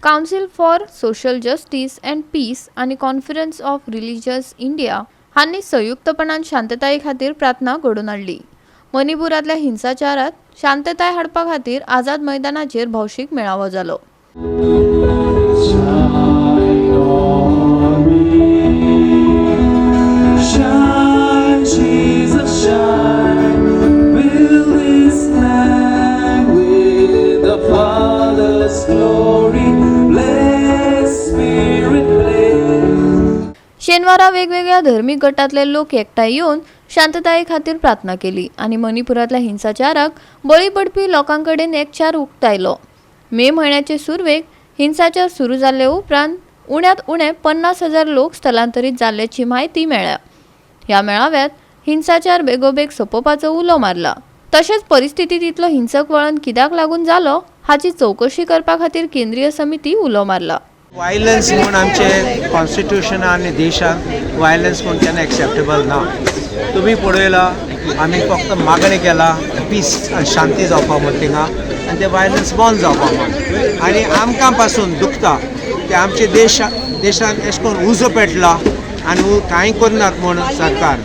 Council for social justice and peace आणि conference of religious India हांनी संयुक्तपणान शांतताये खातीर प्रार्थना घडोवन हाडली। मणिपुरातल्या हिंसाचारात शांतताय हाडपा खातीर आझाद मैदानाचेर भौशीक मेळावो जालो। शेनवारा वेगवेगळ्या धार्मिक गटातले लोक एकठांय येवन शांतताये खातीर प्रार्थना केली आणि मणिपुरातल्या हिंसाचाराक बळी पडपी लोकांकडेन एकचार उक्तायलो। मे म्हयन्याचे सुरवेक हिंसाचार सुरू जाल्ले उपरांत उण्यांत उणे 50,000 लोक स्थलांतरीत जाल्ल्याची म्हायती मेळ्ळ्या। ह्या मेळाव्यात हिंसाचार बेगोबेग सोंपोवपाचो उलो मारला। तशेंच परिस्थितीत इतलो हिंसक वळण कित्याक लागून जालो हाची चौकशी करपा खातीर केंद्रीय समिती उलो मारला। वायलन्स म्हणून आमचे कॉन्स्टिट्यूशन आणि देशात वायलन्स म्हणून केन्ना एक्सेप्टेबल ना। तुम्ही पळयला आमी फक्त मागणी केला पीस आनी शांती जावपा म्हण थिंगा आनी ते वायलन्स बंद जावपा म्हण। आनी आमकां पासून दुखता की आमचे देशान अशें करून उजो पेटला आनी कांय करनात म्हूण सरकार।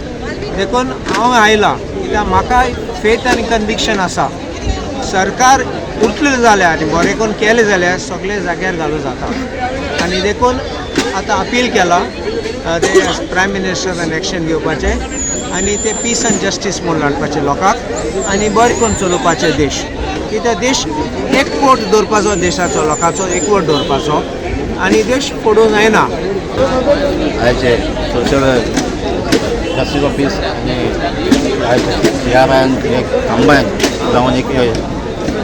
देखून हांव आयला कित्याक म्हाका फेथ आनी कन्विक्शन आसा सरकार उठलें जाल्यार आनी बरें करून केलें जाल्यार सगळे जाग्यार घालूं जाता। आनी देखून आतां अपील केला ते प्रायम मिनिस्टरान एक्शन घेवपाचें आनी ते पीस आनी जस्टीस म्हणून हाडपाचें लोकांक आनी बरें करून चलोवपाचे देश। कित्याक देश एकवट दवरपाचो देशाचो लोकांचो एकवट दवरपाचो आनी देश पडूं जायना। आयचे सोशल जस्टीस ऑफिस आनी एक कंबायन जावन एक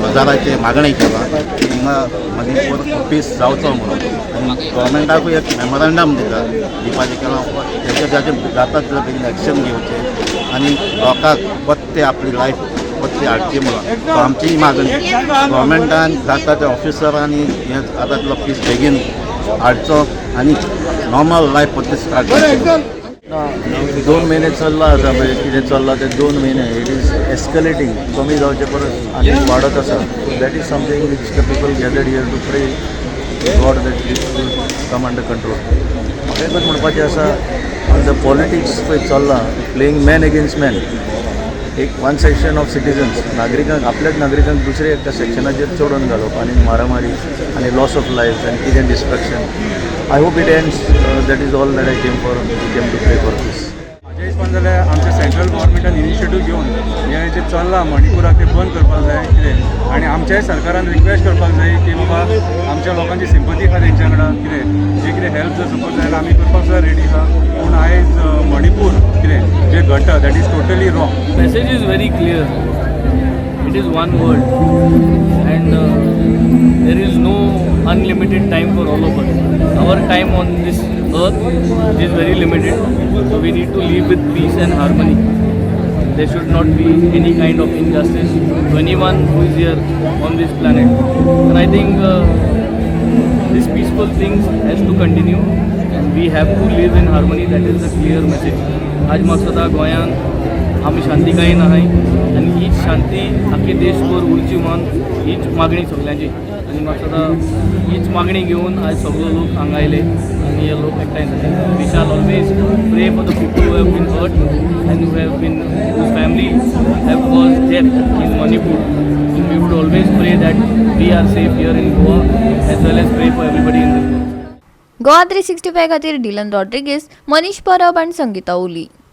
हजाराचे मागणी केला हिंगा मणिपूर ऑफिस जावचो म्हणून आनी गव्हर्मेंटाकूय एक मेमोरेंडम दिवपाचें केला तेचे जाता तितले बेगीन एक्शन घेवचें आनी लोकांक परते आपली लायफ परती हाडची म्हणून आमची मागणी गव्हर्मेंटान जाता ते ऑफिसरांनी हे जाता तितलो पीस बेगीन हाडचो आनी नॉर्मल लायफ परती स्टार्ट करची। 2 महिने चल्ला आता कितें चल्ला ते 2 महिने इट इज एस्कलेटिंग कमी जावचे परस आनी वाडत आसा। That is something which the people gathered here to pray God that it will come under control. म्हाका एकच म्हणपाचें आसा द पॉलिटिक्स पळय चल्ला प्लेइंग मॅन एगेन्स्ट मॅन एक वन सेक्शन ऑफ सिटिजन्स नागरिकांक आपल्याच नागरिकांक दुसरे एका सेक्शनाचेर चडोवन घालप आनी मारामारी आनी लॉस ऑफ लायफ आनी कितें destruction. I hope it ends. That is all that I came for. We came to pray for this. म्हाज्या हिसपान जाल्यार आमच्या सेंट्रल गव्हर्मेंटान इनिशिएटीव घेवन हे जे चल्लां मणिपुराक ते बंद करपाक जाय कितें आनी आमच्याय सरकारान रिक्वेस्ट करपाक जाय की बाबा आमच्या लोकांची सिंपथी आसा तेंच्या वांगडा कितें जे कितें हेल्प जर सपोज जाल्यार आमी करपाक सुद्दां रेडी आसा। पूण आयज मणिपूर कितें जे घडटा that is totally wrong. Message is very clear it is one world and there is no unlimited time for all of us. Our time on this earth is very limited, so we need to live with peace and harmony. There should not be any kind of injustice to anyone who is here on this planet, and I think this peaceful things has to continue and we have to live in harmony. That is the clear message. आज म्हाका सदां गोंयांत आमी शांती काही नाय आनी हीच शांती आख्खे देशभर उरची म्हणून हीच मागणी सगळ्यांची आनी म्हाका सदां हीच मागणी घेवन आज सगळे लोक हांगा आयले आनी हे लोक एकठांय जाले। We shall always pray for the people who have been hurt and who have been whose family have caused death in Manipur. So we would always pray that we are safe here in Goa as well as pray for everybody in this world. GOA365 खातीर Dylan Rodrigues, Manish Parab आणि संगीता ओली।